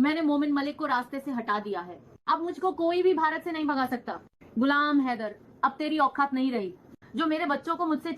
मैंने मोमिन मलिक को रास्ते से हटा दिया है। अब मुझको कोई भी भारत से नहीं भगा सकता। गुलाम हैदर, अब तेरी औकात नहीं रही जो मेरे बच्चों को मुझसे।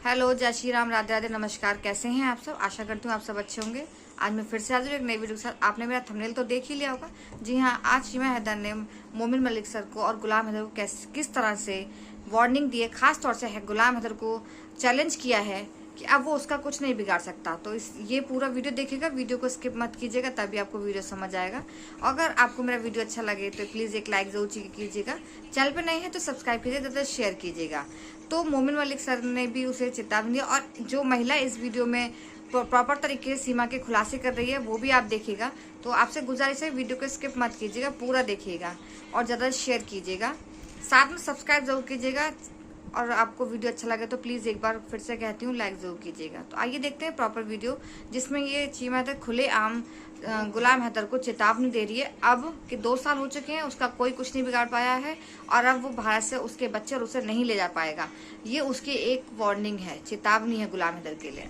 हेलो, जय श्री राम, राधे राधे, नमस्कार। कैसे हैं आप सब? आशा करती हूँ आप सब अच्छे होंगे। आज मैं फिर से हाजिर एक नई वीडियो के साथ। आपने मेरा थंबनेल तो देख ही लिया होगा। जी हाँ, आज सीमा हैदर ने मोमिन मलिक सर को और गुलाम हैदर को किस तरह से वार्निंग दी है, खास तौर से गुलाम हैदर को चैलेंज किया है कि अब वो उसका कुछ नहीं बिगाड़ सकता। तो ये पूरा वीडियो देखिएगा, वीडियो को स्किप मत कीजिएगा, तभी आपको वीडियो समझ आएगा। अगर आपको मेरा वीडियो अच्छा लगे तो प्लीज़ एक लाइक जरूर कीजिएगा। चैनल पे नहीं है तो सब्सक्राइब कीजिए तथा शेयर कीजिएगा। तो मोमिन मलिक सर ने भी उसे चेतावनी दी और जो महिला इस वीडियो में प्रॉपर तरीके से सीमा के खुलासे कर रही है वो भी आप देखिएगा। तो आपसे गुजारिश है वीडियो को स्किप मत कीजिएगा, पूरा देखिएगा और ज़्यादा शेयर कीजिएगा, साथ में सब्सक्राइब जरूर कीजिएगा। और आपको वीडियो अच्छा लगे तो प्लीज़ एक बार फिर से कहती हूँ लाइक जरूर कीजिएगा। तो आइए देखते हैं प्रॉपर वीडियो, जिसमें ये सीमा हैदर खुले आम गुलाम हैदर को चेतावनी दे रही है अब कि 2 साल हो चुके हैं, उसका कोई कुछ नहीं बिगाड़ पाया है और अब वो भारत से उसके बच्चे और उसे नहीं ले जा पाएगा। ये उसकी एक वार्निंग है, चेतावनी है गुलाम हैदर के लिए।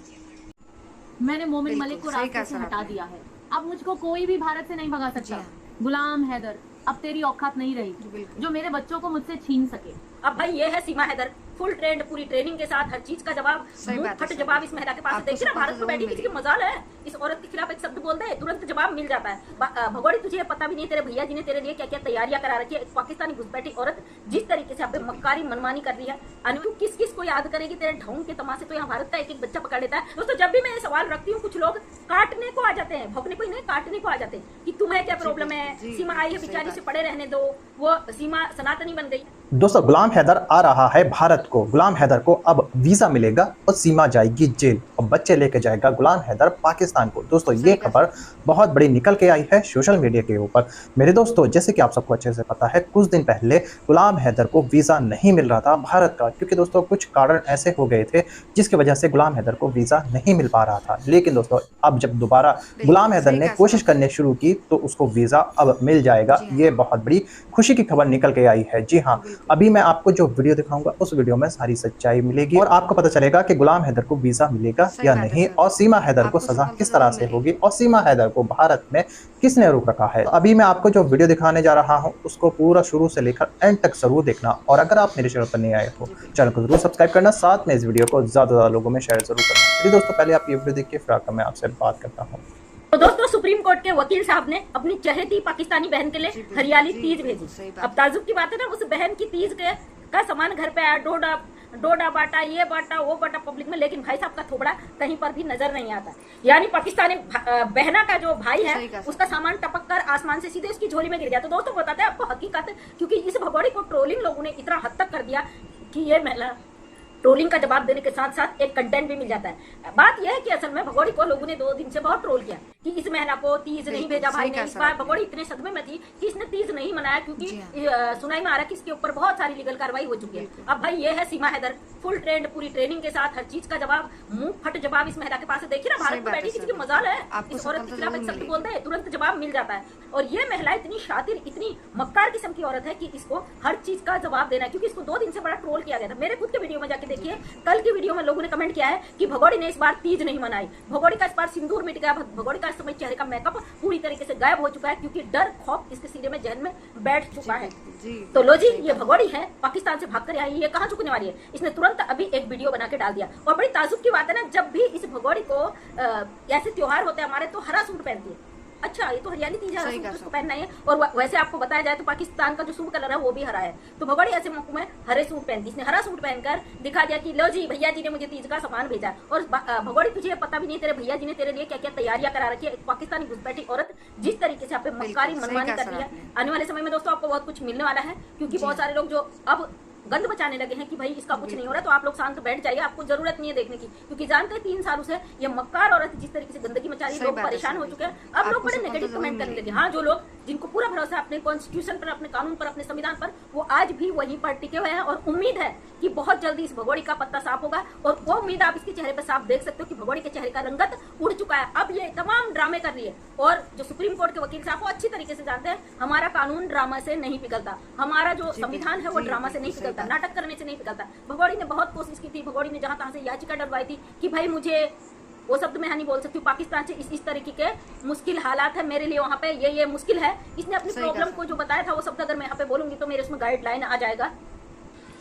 मैंने मोमिन मलिक को रास्ते से हटा दिया है। अब मुझको कोई भी भारत से नहीं भगा सकता। गुलाम हैदर, अब तेरी औकात नहीं रही जो मेरे बच्चों को मुझसे छीन सके। अब भाई ये है सीमा हैदर, फुल ट्रेंड, पूरी ट्रेनिंग के साथ, हर चीज का जवाब, फट जवाब इस महिला के पास। देखिए ना, भारत में बैठी किसी की मजाल है, इस औरत के खिलाफ एक शब्द बोल दे तुरंत जवाब मिल जाता है। भगोड़ी, तुझे पता भी नहीं तेरे भैया जी ने तेरे लिए क्या क्या तैयारियां करा रखी है। पाकिस्तानी घुसपैठी औरत जिस तरीके से आप मक्कारी मनमानी कर रही है, किस किस को याद करेगी? तेरे ढोंग के तमाशे तो यहाँ भारत का एक एक बच्चा पकड़ लेता है। दोस्तों, जब भी मैं ये सवाल रखती हूँ, कुछ लोग काटने को आ जाते हैं, भौंकने को ही नहीं, काटने को आ जाते हैं कि तुम्हें क्या प्रॉब्लम है, सीमा आई है बेचारी से पड़े रहने दो, वो सीमा सनातनी बन गई। दोस्तों, गुलाम हैदर आ रहा है भारत को। गुलाम हैदर को अब वीजा मिलेगा और सीमा जाएगी जेल और बच्चे लेके जाएगा गुलाम हैदर पाकिस्तान को। दोस्तों, ये खबर बहुत बड़ी निकल के आई है सोशल मीडिया के ऊपर। मेरे दोस्तों, जैसे कि आप सबको अच्छे से पता है, कुछ दिन पहले गुलाम हैदर को वीजा नहीं मिल रहा था भारत का, क्योंकि दोस्तों कुछ कारण ऐसे हो गए थे जिसकी वजह से गुलाम हैदर को वीजा नहीं मिल पा रहा था। लेकिन दोस्तों, अब जब दोबारा गुलाम हैदर ने कोशिश करने शुरू की तो उसको वीजा अब मिल जाएगा। ये बहुत बड़ी खुशी की खबर निकल के आई है। जी हाँ, अभी मैं आपको जो वीडियो दिखाऊंगा उस वीडियो में सारी सच्चाई मिलेगी और आपको पता चलेगा कि गुलाम हैदर को वीजा मिलेगा या नहीं और सीमा हैदर को सजा किस तरह से होगी और सीमा हैदर को भारत में किसने रोक रखा है। अभी मैं आपको जो वीडियो दिखाने जा रहा हूं उसको पूरा शुरू से लेकर एंड तक जरूर देखना और अगर आप मेरे चैनल पर नहीं आए हो चैनल को जरूर सब्सक्राइब करना, साथ में इस वीडियो को ज्यादा लोगों में शेयर जरूर करना। दोस्तों, पहले आप ये वीडियो देखिए, फिर आकर मैं आपसे बात करता हूँ। तो दोस्तों, सुप्रीम कोर्ट के वकील साहब ने अपनी चहेती पाकिस्तानी बहन के लिए हरियाली तीज भेजी। अब ताजुब की बात है ना, उस बहन की तीज का सामान घर पे आया, डोडा बांटा, ये बांटा, वो बांटा पब्लिक में, लेकिन भाई साहब का थोबड़ा कहीं पर भी नजर नहीं आता। यानी पाकिस्तानी बहना का जो भाई है उसका सामान टपक कर आसमान से सीधे उसकी झोली में गिर गया। तो दोस्तों, बताते हैं आपको हकीकत, क्योंकि इस भगोड़ी को ट्रोलिंग लोगों ने इतना हद तक कर दिया कि ये महिला ट्रोलिंग का जवाब देने के साथ साथ एक कंटेंट भी मिल जाता है। बात यह है कि असल में भगोड़ी को लोगों ने 2 दिन से बहुत ट्रोल किया कि इस महिला को तीज नहीं भेजा भाई ने। इस बार भगोड़ी इतने सदमे में थी कि इसने तीज नहीं मनाया, क्योंकि सुनाई में आ रहा है कि इसके ऊपर बहुत सारी लीगल कार्रवाई हो चुकी है। अब भाई ये है सीमा हैदर, फुल ट्रेंड, पूरी ट्रेनिंग के साथ, हर चीज का जवाब, मुंह फट जवाब इस महिला के पास है। देखिए ना, भारत में बैठी किसी की मजाल है, इस औरत के खिलाफ एक शब्द बोलते हैं तुरंत जवाब मिल जाता है। और ये महिला इतनी शातिर, इतनी मक्कार किस्म की औरत है कि इसको हर चीज का जवाब देना है, क्योंकि इसको 2 दिन से बड़ा ट्रोल किया गया था। मेरे खुद के वीडियो में जाके देखिए, कल की वीडियो में लोगों ने कमेंट किया है कि भगोड़ी ने इस बार तीज नहीं मनाई, भगोड़ी का इस बार सिंदूर मिट गया, भगोड़ी का इस समय चेहरे का मेकअप पूरी तरीके से गायब हो चुका है, क्योंकि डर खौफ इसके सीने में, जहन में बैठ चुका है। तो लो जी, ये भगोड़ी है, पाकिस्तान से भागकर आई, ये कहाँ झुकने वाली है? इसने तुरंत अभी एक वीडियो बना के डाल दिया। और बड़ी ताजुब की बात है ना, जब भी इस भगोड़ी को ऐसे त्योहार होते हैं हमारे, तो हरा सूट पहनती है। अच्छा, ये तो हरियाली तीज है, सूट उसको पहनना है। और वैसे आपको बताया जाए तो पाकिस्तान का जो शुभ कलर है वो भी हरा है, तो भगोड़ी ऐसे मौकों में हरे सूट पहनती। इसने हरा सूट पहनकर दिखा दिया कि लो जी, भैया जी ने मुझे तीज का सामान भेजा। और भगोड़ी, तुझे पता भी नहीं तेरे भैया जी ने तेरे लिए क्या क्या तैयारियां करा रखी है। पाकिस्तानी घुसपैठी औरत जिस तरीके से आप पे मक्कारी मनमानी कर रही है, आने वाले समय में दोस्तों आपको बहुत कुछ मिलने वाला है, क्योंकि बहुत सारे लोग जो अब गंद बचाने लगे हैं कि भाई इसका कुछ नहीं हो रहा, तो आप लोग शांत बैठ जाइए, आपको जरूरत नहीं है देखने की, क्योंकि जानते हैं 3 सालों से ये मक्कार औरत जिस तरीके से गंदगी मचा रही है, लोग परेशान हो चुके हैं। अब लोग बड़े नेगेटिव कमेंट करने लगे। हाँ, जो लोग जिनको पूरा भरोसा अपने कॉन्स्टिट्यूशन पर, अपने कानून पर, अपने संविधान पर, वो आज भी वहीं पर टिके हुए हैं और उम्मीद है कि बहुत जल्दी इस भगोड़ी का पत्ता साफ होगा। और वो उम्मीद आप इसके चेहरे पर साफ देख सकते हो कि भगोड़ी के चेहरे का रंगत उड़ चुका है। अब ये तमाम ड्रामे कर रही है और जो सुप्रीम कोर्ट के वकील साहब वो अच्छी तरीके से जानते हैं, हमारा कानून ड्रामा से नहीं पिघलता, हमारा जो संविधान है वो ड्रामा से नहीं पिघलता, नाटक करने से नहीं पिघलता। भगोड़ी ने बहुत कोशिश की थी, भगोड़ी ने जहां तहां से याचिका डलवाई थी कि भाई मुझे वो शब्द मैं यहाँ नहीं बोल सकती हूँ। पाकिस्तान से इस तरीके के मुश्किल हालात है मेरे लिए, वहाँ पे ये मुश्किल है। इसने अपनी प्रॉब्लम को जो बताया था वो शब्द अगर मैं यहाँ पे बोलूंगी तो मेरे उसमें गाइडलाइन आ जाएगा।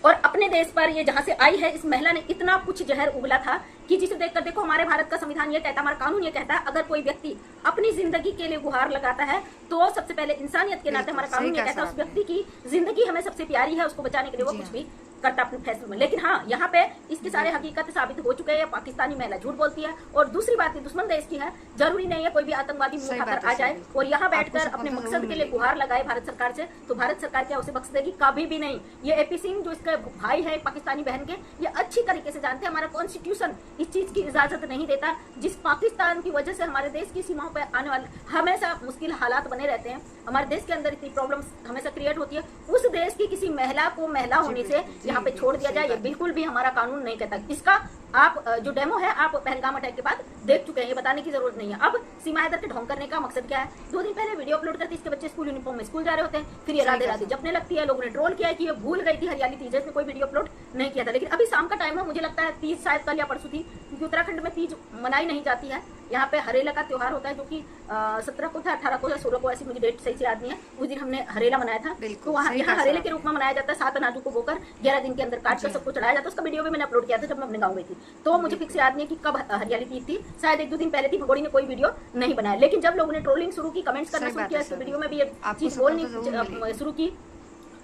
और अपने देश पर ये जहां से आई है, इस महिला ने इतना कुछ जहर उगला था कि जिसे देखकर देखो, हमारे भारत का संविधान ये कहता है, हमारा कानून ये कहता है, अगर कोई व्यक्ति अपनी जिंदगी के लिए गुहार लगाता है तो सबसे पहले इंसानियत के नाते हमारा कानून ये कहता है उस व्यक्ति की जिंदगी हमें सबसे प्यारी है, उसको बचाने के लिए वो कुछ भी करता अपने फैसले में। लेकिन हाँ, यहाँ पे इसके सारे हकीकत साबित हो चुके हैं। पाकिस्तानी महिला झूठ बोलती है। और दूसरी बात है, दुश्मन देश की है, जरूरी नहीं है कोई भी आतंकवादी मुंह उठाकर आ जाए और यहाँ बैठकर अपने मकसद के लिए गुहार लगाए भारत सरकार से, तो भारत सरकार क्या उसे बख्श देगी? कभी भी नहीं। ये एपी सिंह जो इसके भाई है पाकिस्तानी बहन के, ये अच्छी तरीके से जानते हैं हमारा कॉन्स्टिट्यूशन इस चीज की इजाजत नहीं देता। जिस पाकिस्तान की वजह से हमारे देश की सीमाओं पर आने वाले हमेशा मुश्किल हालात बने रहते हैं, हमारे देश के अंदर इतनी प्रॉब्लम्स हमेशा क्रिएट होती है, उस देश की किसी महिला को महिला होने से यहाँ पे छोड़ दिया जाए, ये बिल्कुल भी हमारा कानून नहीं कहता। इसका आप जो डेमो है आप पहलगाम अटैक के बाद देख चुके हैं, ये बताने की जरूरत नहीं है। अब सीमा हैदर के ढोंग करने का मकसद क्या है? 2 दिन पहले वीडियो अपलोड करती, इसके बच्चे स्कूल यूनिफॉर्म में स्कूल जा रहे होते हैं, फिर ये राधे राधे जपने लगती है। लोगों ने ट्रोल किया है कि ये भूल गई थी हरियाली तीज, इसने कोई वीडियो अपलोड नहीं किया था। लेकिन अभी शाम का टाइम है, मुझे लगता है तीज शायद कल या परसों थी, क्योंकि उत्तराखंड में तीज मनाई नहीं जाती है। यहाँ पे हरेला का त्योहार होता है जो कि 17 को था, 18 को या 16 को, ऐसी मुझे डेट सही से याद नहीं है। उस दिन हमने हरेला मनाया था, तो वहाँ यहाँ हरेले के रूप में मनाया जाता है। 7 अनाजों को बोकर 11 दिन के अंदर काट कर सबको चढ़ाया जाता है। उसका वीडियो भी मैंने अपलोड किया था जब मैं अपने गाँव गई थी। तो मुझे फिक्स याद नहीं है कि कब हरियाली तीज थी, शायद 1-2 दिन पहले थी। भगोड़ी ने कोई वीडियो नहीं बनाया, लेकिन जब लोगों ने ट्रोलिंग शुरू की, कमेंट्स करना शुरू किया, इस वीडियो में भी ये चीज बोलनी शुरू की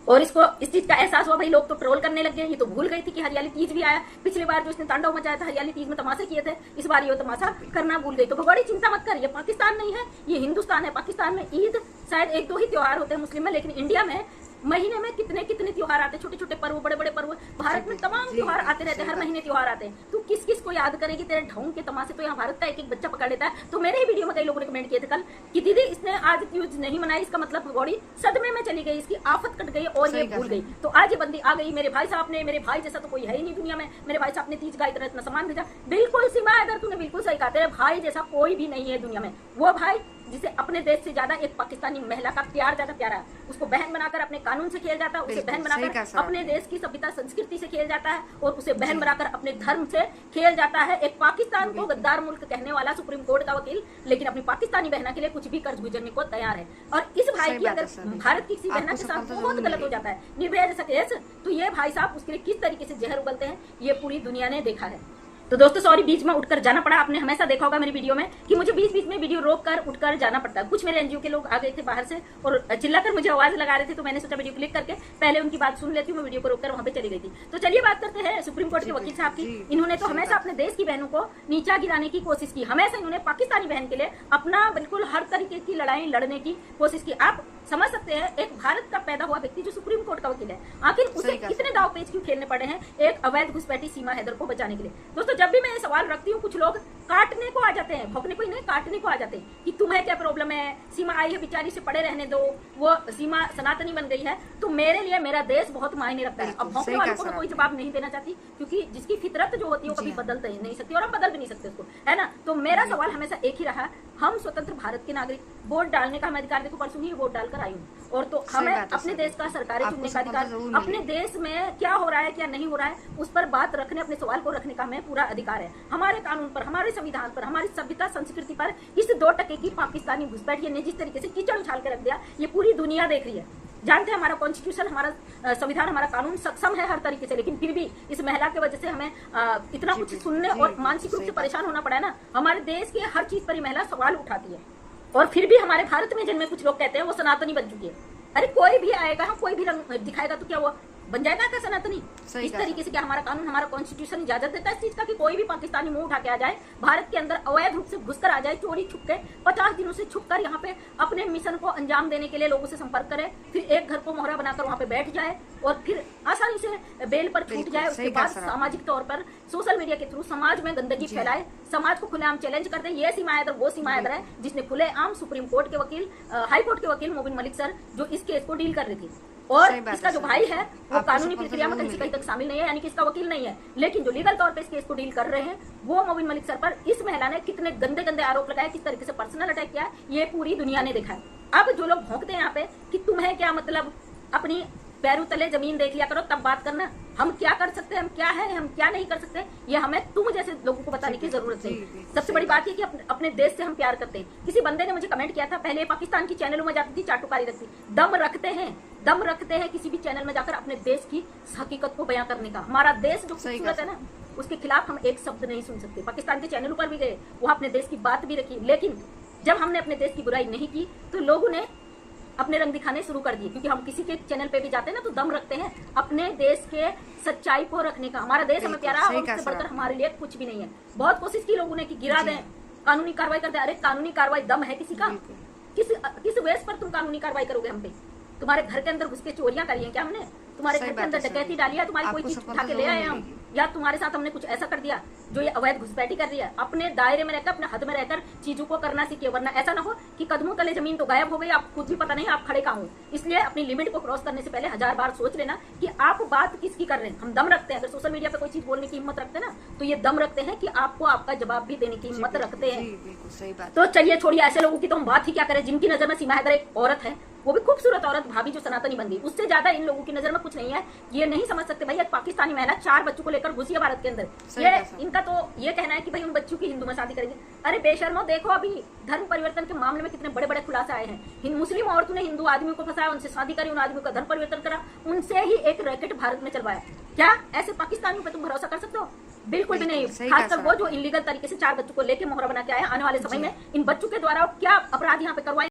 और इसको इस चीज का एहसास हुआ, भाई लोग तो ट्रोल करने लग गए। ये तो भूल गई थी कि हरियाली तीज भी आया। पिछली बार जो इसने तांडव मचाया था हरियाली तीज में, तमाशे किए थे, इस बार ये तमाशा करना भूल गई। तो भगोड़ी चिंता मत कर, ये पाकिस्तान नहीं है, ये हिंदुस्तान है। पाकिस्तान में ईद शायद 1-2 ही त्योहार होते हैं मुस्लिम में, लेकिन इंडिया में महीने में कितने कितने त्योहार आते हैं, छोटे छोटे पर्व, बड़े बड़े पर्व। भारत में तमाम त्योहार आते रहते हैं, हर महीने त्योहार आते हैं। तू किस किस को याद करेगी? तेरे ढोंग के तमाशे तो यहाँ भारत का एक बच्चा पकड़ लेता है। तो मेरे ही वीडियो में कई लोगों ने कमेंट किए थे कल कि दीदी इसने आज तीज नहीं मनाई, इसका मतलब भगोड़ी सदमे में चली गई, इसकी आफत कट गई और ये भूल गई। तो आज ये बंदी आ गई। मेरे भाई साहब ने, मेरे भाई जैसा तो कोई है ही नहीं दुनिया में, मेरे भाई साहब ने तीज का इतना सामान भेजा। बिल्कुल सीमा हैदर, तूने बिल्कुल सही कहा, तेरे भाई जैसा कोई भी नहीं है दुनिया में। वो भाई जिसे अपने देश से ज्यादा एक पाकिस्तानी महिला का प्यार ज्यादा प्यारा है, उसको बहन बनाकर अपने कानून से खेल जाता है, उसे बहन बनाकर अपने देश की सभ्यता संस्कृति से खेल जाता है और उसे बहन बनाकर अपने धर्म से खेल जाता है। एक पाकिस्तान को गद्दार मुल्क कहने वाला सुप्रीम कोर्ट का वकील, लेकिन अपनी पाकिस्तानी बहना के लिए कुछ भी कर्ज गुजरने को तैयार है। और इस भाई की अगर भारत की किसी बहना के साथ बहुत गलत हो जाता है, निर्भया जैसा केस, तो ये भाई साहब उसके लिए किस तरीके से जहर उगलते हैं ये पूरी दुनिया ने देखा है। तो दोस्तों सॉरी, बीच में उठकर जाना पड़ा। आपने हमेशा देखा होगा मेरी वीडियो में कि मुझे बीच बीच में वीडियो रोक कर उठकर जाना पड़ता है। कुछ मेरे एनजीओ के लोग आ गए थे बाहर से और चिल्लाकर मुझे आवाज लगा रहे थे, तो मैंने सोचा वीडियो क्लिक करके पहले उनकी बात सुन लेती हूँ। मैं वीडियो को रोककर वहां पे चली गई थी। तो चलिए बात करते हैं सुप्रीम कोर्ट के वकील साहब की। इन्होंने तो हमेशा अपने देश की बहनों को नीचा गिराने की कोशिश की। हमेशा इन्होंने पाकिस्तानी बहन के लिए अपना बिल्कुल हर तरीके की लड़ाई लड़ने की कोशिश की। आप समझ सकते हैं एक भारत का पैदा हुआ व्यक्ति जो सुप्रीम कोर्ट का वकील है, आखिर उसे कितने दाव पेच क्यों खेलने पड़े हैं एक अवैध घुसपैठी सीमा हैदर को बचाने के लिए। दोस्तों जब भी मैं ये सवाल रखती हूँ, कुछ लोग काटने को आ जाते हैं, भौंकने को ही नहीं काटने को आ जाते हैं कि तुम्हें क्या प्रॉब्लम है, सीमा आई है बेचारी से पड़े रहने दो, वो सीमा सनातनी बन गई है। तो मेरे लिए मेरा देश बहुत मायने रखता है। अब भौंकने वालों को तो कोई जवाब नहीं देना चाहती, क्योंकि जिसकी फितरत जो होती है वो कभी बदल नहीं सकती और हम बदल भी नहीं सकते उसको, है ना। तो मेरा सवाल हमेशा एक ही रहा, हम स्वतंत्र भारत के नागरिक, वोट डालने का हमें अधिकार, देखो परसों ही वोट डालकर आई हूँ, और तो हमें अपने देश का सरकारें चुनने का अधिकार, अपने देश में क्या हो रहा है क्या नहीं हो रहा है उस पर बात रखने, अपने सवाल को रखने का हमें पूरा अधिकार है। हमारे कानून पर, हमारे संविधान पर, हमारी सभ्यता संस्कृति पर इस 2% की पाकिस्तानी घुसपैठिए ने जिस तरीके से कीचड़ उछाल के रख दिया, ये पूरी दुनिया देख रही है। जानते हैं हमारा कॉन्स्टिट्यूशन, हमारा संविधान, हमारा कानून सक्षम है हर तरीके से, लेकिन फिर भी इस महिला की वजह से हमें इतना कुछ सुनने और मानसिक रूप से परेशान होना पड़ा है ना। हमारे देश के हर चीज पर ये महिला सवाल उठाती है, और फिर भी हमारे भारत में जिनमें कुछ लोग कहते हैं वो सनातनी बन चुकी है। अरे कोई भी आएगा, हम कोई भी रंग दिखाएगा तो क्या वो बन जाएगा क्या सनातनी? इस तरीके से क्या हमारा कानून, हमारा कॉन्स्टिट्यूशन इजाजत देता है इस चीज का कि कोई भी पाकिस्तानी मुंह उठा के आ जाए, भारत के अंदर अवैध रूप से घुसकर आ जाए, चोरी छुप के 50 दिनों से छुपकर यहाँ पे अपने मिशन को अंजाम देने के लिए लोगों से संपर्क करे, फिर एक घर को मोहरा बनाकर वहाँ पे बैठ जाए और फिर आसानी से बेल पर छूट जाए। उसके बाद सामाजिक तौर पर सोशल मीडिया के थ्रू समाज में गंदगी फैलाए, समाज को खुलेआम चैलेंज कर दे। ये सीमा हैदर वो सीमा हैदर है जिसने खुलेआम सुप्रीम कोर्ट के वकील, हाई कोर्ट के वकील मोबिन मलिक सर जो इस केस को डील कर रही थी, और इसका जो भाई है वो कानूनी प्रक्रिया में कहीं तक शामिल नहीं है, यानी कि इसका वकील नहीं है, लेकिन जो लीगल तौर पे इस केस को डील कर रहे हैं वो मोबिन मलिक सर पर इस महिला ने कितने गंदे गंदे आरोप लगाए, किस तरीके से पर्सनल अटैक किया है, ये पूरी दुनिया ने देखा है। अब जो लोग भौंकते हैं यहाँ पे कि तुम्हें क्या मतलब, अपनी पैरों तले जमीन देख लिया करो तब बात करना, हम क्या कर सकते हैं, हम क्या है, हम क्या नहीं कर सकते, ये हमें तुम जैसे लोगों को बताने की जरूरत है। सबसे बड़ी बात ये कि अपने देश से हम प्यार करते हैं। किसी बंदे ने मुझे कमेंट किया था, पहले पाकिस्तान की चैनलों में जाती थी, चाटुकारी रखती, दम रखते हैं किसी भी चैनल में जाकर अपने देश की हकीकत को बयां करने का। हमारा देश जो खूबसूरत है ना, उसके खिलाफ हम एक शब्द नहीं सुन सकते। पाकिस्तान के चैनलों पर भी गए, वहां अपने देश की बात भी रखी, लेकिन जब हमने अपने देश की बुराई नहीं की तो लोगों ने अपने रंग दिखाने शुरू कर दिए। क्योंकि हम किसी के चैनल पे भी जाते हैं ना, तो दम रखते हैं अपने देश के सच्चाई को रखने का। हमारा देश हमें प्यारा, और उससे बढ़कर हमारे लिए कुछ भी नहीं है। बहुत कोशिश की लोगों ने कि गिरा दें, कानूनी कार्रवाई कर दें। अरे कानूनी कार्रवाई दम है किसी का? किस बेस पर तुम कानूनी कार्रवाई करोगे हम पे? तुम्हारे घर के अंदर घुस के चोरियां करी हैं क्या हमने? तुम्हारे घर के अंदर डकैती डाली है, तुम्हारी कोई चीज उठा के ले आए हम, या तुम्हारे साथ हमने कुछ ऐसा कर दिया जो ये अवैध घुसपैठी कर रही है? अपने दायरे में रहकर, अपने हद में रहकर चीजों को करना सीखिए, वरना ऐसा ना हो कि कदमों तले जमीन तो गायब हो गई, आप खुद भी पता नहीं आप खड़े कहाँ हो। इसलिए अपनी लिमिट को क्रॉस करने से पहले 1000 बार सोच लेना कि आप बात किसकी कर रहे हैं। हम दम रखते हैं, अगर सोशल मीडिया पे कोई चीज बोलने की हिम्मत रखते हैं ना, तो ये दम रखते हैं कि आपको आपका जवाब भी देने की हिम्मत रखते हैं। तो चलिए छोड़िए ऐसे लोगों की, तो हम बात ही क्या करें जिनकी नजर में सीमा हैदर एक औरत है, वो भी खूबसूरत औरत, भाभी जो सनातनी बन गई। उससे ज्यादा इन लोगों की नजर में कुछ नहीं है। ये नहीं समझ सकते भाई, एक पाकिस्तानी महिला 4 बच्चों को लेकर घुसी है भारत के अंदर। ये इनका तो ये कहना है कि भाई उन बच्चों की हिंदू में शादी करेंगे। अरे बेशर्मो, देखो अभी धर्म परिवर्तन के मामले में कितने बड़े बड़े खुलासे आए हैं। मुस्लिम औरतों ने हिंदू आदमियों को फंसाया, उनसे शादी करी, उन आदमियों का धर्म परिवर्तन करा, उनसे ही एक रैकेट भारत में चलवाया। क्या ऐसे पाकिस्तानियों पे तुम भरोसा कर सकते हो? बिल्कुल भी नहीं। खासकर वो जो इलीगल तरीके से 4 बच्चों को लेके मोहरा बना के आए। आने वाले समय में इन बच्चों के द्वारा क्या अपराध यहाँ पे करवाए